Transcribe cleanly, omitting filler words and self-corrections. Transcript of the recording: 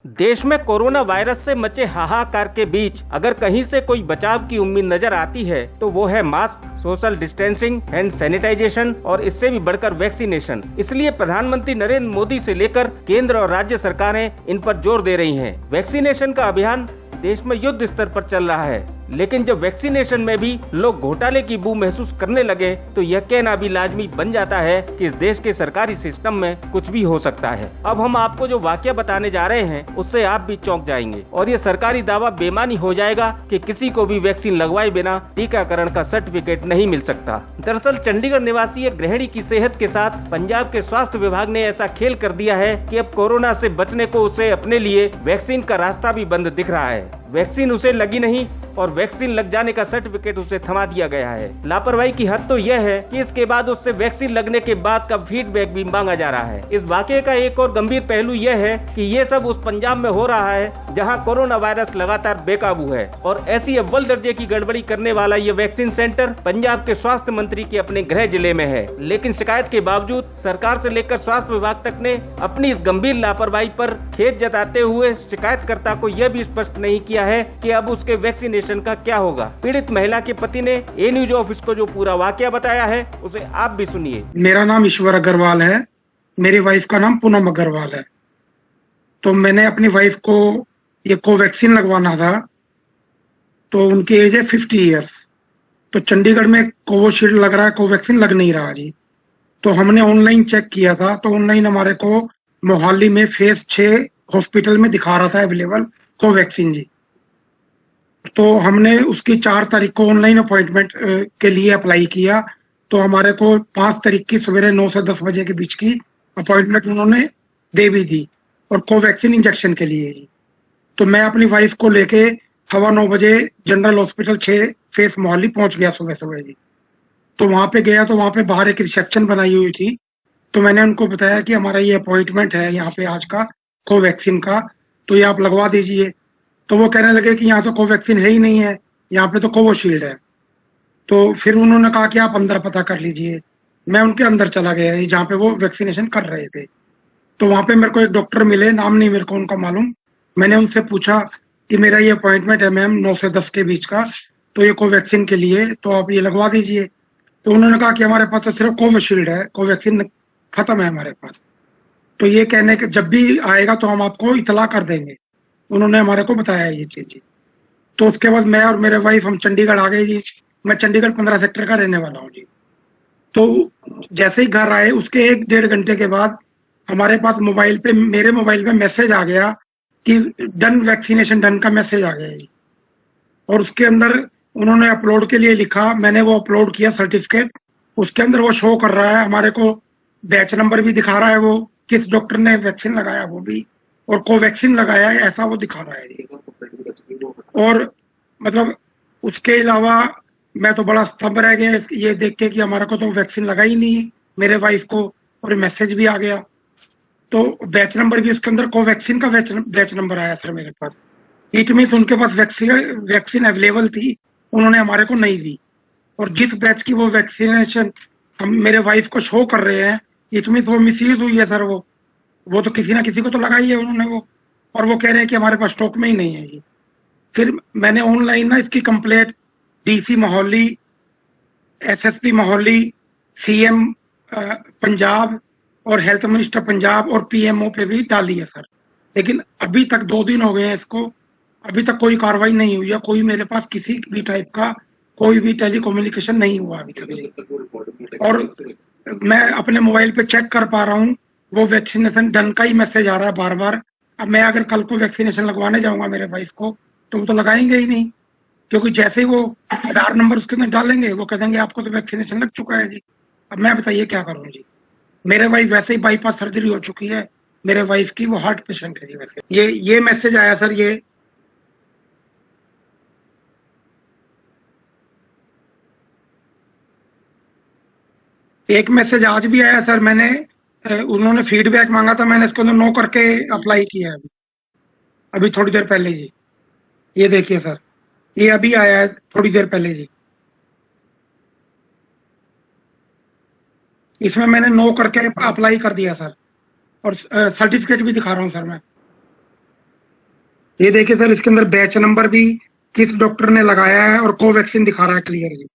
देश में corona virus से मचे हाहाकार के बीच अगर कहीं से कोई बचाव की उम्मीद नजर आती है तो वो है mask, social distancing, hand sanitization और इससे भी बढ़कर वैक्सीनेशन। इसलिए प्रधानमंत्री नरेंद्र मोदी से लेकर केंद्र और राज्य सरकारें इन पर जोर दे रही हैं। वैक्सीनेशन का अभियान देश में युद्ध स्तर पर चल रहा है, लेकिन जब वैक्सीनेशन में भी लोग घोटाले की बू महसूस करने लगे तो यह कहना भी लाजमी बन जाता है कि इस देश के सरकारी सिस्टम में कुछ भी हो सकता है। अब हम आपको जो वाकया बताने जा रहे हैं उससे आप भी चौंक जाएंगे और ये सरकारी दावा बेमानी हो जाएगा कि किसी को भी वैक्सीन लगवाए बिना टीकाकरण का सर्टिफिकेट नहीं मिल सकता। दरअसल चंडीगढ़ निवासी एक गृहिणी की सेहत के साथ पंजाब के स्वास्थ्य विभाग ने ऐसा खेल कर दिया है कि अब कोरोना से बचने को उसे अपने लिए वैक्सीन का रास्ता भी बंद दिख रहा है। वैक्सीन उसे लगी नहीं और वैक्सीन लग जाने का सर्टिफिकेट उसे थमा दिया गया है। लापरवाही की हद तो यह है कि इसके बाद उससे वैक्सीन लगने के बाद का फीडबैक भी मांगा जा रहा है। इस वाकये का एक और गंभीर पहलू यह है कि ये सब उस पंजाब में हो रहा है जहां कोरोना वायरस लगातार बेकाबू है और ऐसी अव्वल दर्जे की गड़बड़ी करने वाला ये वैक्सीन सेंटर पंजाब के स्वास्थ्य मंत्री के अपने गृह जिले में है। लेकिन शिकायत के बावजूद सरकार से लेकर स्वास्थ्य विभाग तक ने अपनी इस गंभीर लापरवाही पर खेद जताते हुए शिकायतकर्ता को यह भी स्पष्ट नहीं किया है कि अब उसके वैक्सीनेशन का क्या होगा। पीड़ित महिला के पति ने ए न्यूज ऑफिस को जो पूरा वाकया बताया है उसे आप भी सुनिए। मेरा नाम ईश्वर अग्रवाल है, मेरी वाइफ का नाम पूनम अग्रवाल है। तो मैंने अपनी वाइफ को ये कोवैक्सीन लगवाना था, तो उनकी एज है 50 ईयर्स। तो चंडीगढ़ में कोविशील्ड लग रहा है, कोवैक्सीन लग नहीं रहा जी। तो हमने ऑनलाइन चेक किया था, तो ऑनलाइन हमारे को मोहाली में फेज 6 हॉस्पिटल में दिखा रहा था अवेलेबल कोवैक्सीन जी। तो हमने उसकी 4 तारीख को ऑनलाइन अपॉइंटमेंट के लिए अप्लाई किया। तो हमारे को 5 तारीख की सवेरे 9 से 10 बजे के बीच की अपॉइंटमेंट उन्होंने दे भी दी और कोवैक्सीन इंजेक्शन के लिए जी। तो मैं अपनी वाइफ को लेके 9:15 बजे जनरल हॉस्पिटल 6 फेस मोहाली पहुंच गया सुबह सुबह जी। तो वहां पे गया तो वहां पे बाहर एक रिसेप्शन बनाई हुई थी। तो मैंने उनको बताया कि हमारा ये अपॉइंटमेंट है यहाँ पे आज का कोवैक्सीन का, तो ये आप लगवा दीजिए। तो वो कहने लगे कि यहाँ तो कोवैक्सीन है ही नहीं है, यहाँ पे तो कोविशील्ड है। तो फिर उन्होंने कहा कि आप अंदर पता कर लीजिए। मैं उनके अंदर चला गया जहाँ पे वो वैक्सीनेशन कर रहे थे। तो वहां पे मेरे को एक डॉक्टर मिले, नाम नहीं मेरे को उनका मालूम। मैंने उनसे पूछा कि मेरा ये अपॉइंटमेंट है मैम 9 से 10 के बीच का, तो ये कोवैक्सीन के लिए, तो आप ये लगवा दीजिए। तो उन्होंने कहा कि हमारे पास तो सिर्फ कोविशील्ड है, कोवैक्सीन खत्म है हमारे पास। तो ये कहने के जब भी आएगा तो हम आपको इतला कर देंगे, उन्होंने हमारे को बताया ये चीज। तो उसके बाद मैं और मेरे वाइफ हम चंडीगढ़ आ गए जी। मैं चंडीगढ़ 15 सेक्टर का रहने वाला हूँ जी। तो जैसे ही घर आए उसके 1-1.5 घंटे के बाद हमारे पास मोबाइल पे, मेरे मोबाइल पे मैसेज आ गया कि डन, वैक्सीनेशन डन का मैसेज आ गया जी। और उसके अंदर उन्होंने अपलोड के लिए लिखा, मैंने वो अपलोड किया सर्टिफिकेट। उसके अंदर वो शो कर रहा है हमारे को, बैच नंबर भी दिखा रहा है, वो किस डॉक्टर ने वैक्सीन लगाया वो भी, और कोवैक्सीन लगाया है ऐसा वो दिखा रहा है। और मतलब उसके अलावा मैं तो बड़ा स्तंभ रह गया ये देख के कि हमारे को तो वैक्सीन लगा ही नहीं मेरे वाइफ को, और मैसेज भी आ गया। तो बैच नंबर भी उसके अंदर कोवैक्सीन का बैच नंबर आया सर मेरे पास। इट मीन्स उनके पास वैक्सीन अवेलेबल थी, उन्होंने हमारे को नहीं दी। और जिस बैच की वो वैक्सीनेशन हम मेरे वाइफ को शो कर रहे हैं, इट मीन्स वो मिसयूज हुई है सर। वो तो किसी ना किसी को तो लगाई है उन्होंने वो, और वो कह रहे हैं कि हमारे पास स्टॉक में ही नहीं है जी। फिर मैंने ऑनलाइन ना इसकी complaint DC Mohali, SSP Mohali, CM Punjab और हेल्थ मिनिस्टर पंजाब और पीएमओ पे भी डाली है सर। लेकिन अभी तक 2 दिन हो गए हैं इसको, अभी तक कोई कार्रवाई नहीं हुई है। कोई मेरे पास किसी भी टाइप का कोई भी टेलीकम्युनिकेशन नहीं हुआ अभी तक। और मैं अपने मोबाइल पे चेक कर पा रहा हूँ, वो वैक्सीनेशन डन का ही मैसेज आ रहा है बार बार। अब मैं अगर कल को वैक्सीनेशन लगवाने जाऊंगा मेरे वाइफ को, तो वो तो लगाएंगे ही नहीं, क्योंकि जैसे ही वो आधार नंबर उसके अंदर डालेंगे वो कह देंगे आपको तो वैक्सीनेशन लग चुका है जी। अब मैं बताइए क्या करूँ जी। मेरे वाइफ वैसे ही बाईपास सर्जरी हो चुकी है मेरे वाइफ की, वो हार्ट पेशेंट है जी। वैसे ये मैसेज आया सर। ये एक मैसेज आज भी आया सर। मैंने उन्होंने फीडबैक मांगा था, मैंने इसको नो करके अप्लाई किया है अभी थोड़ी देर पहले जी। ये देखिए सर, ये अभी आया है थोड़ी देर पहले जी। इसमें मैंने नो करके अप्लाई कर दिया सर, और सर्टिफिकेट भी दिखा रहा हूँ सर मैं। ये देखिए सर, इसके अंदर बैच नंबर भी किस डॉक्टर ने लगाया है और कोवैक्सीन दिखा रहा है क्लियरली।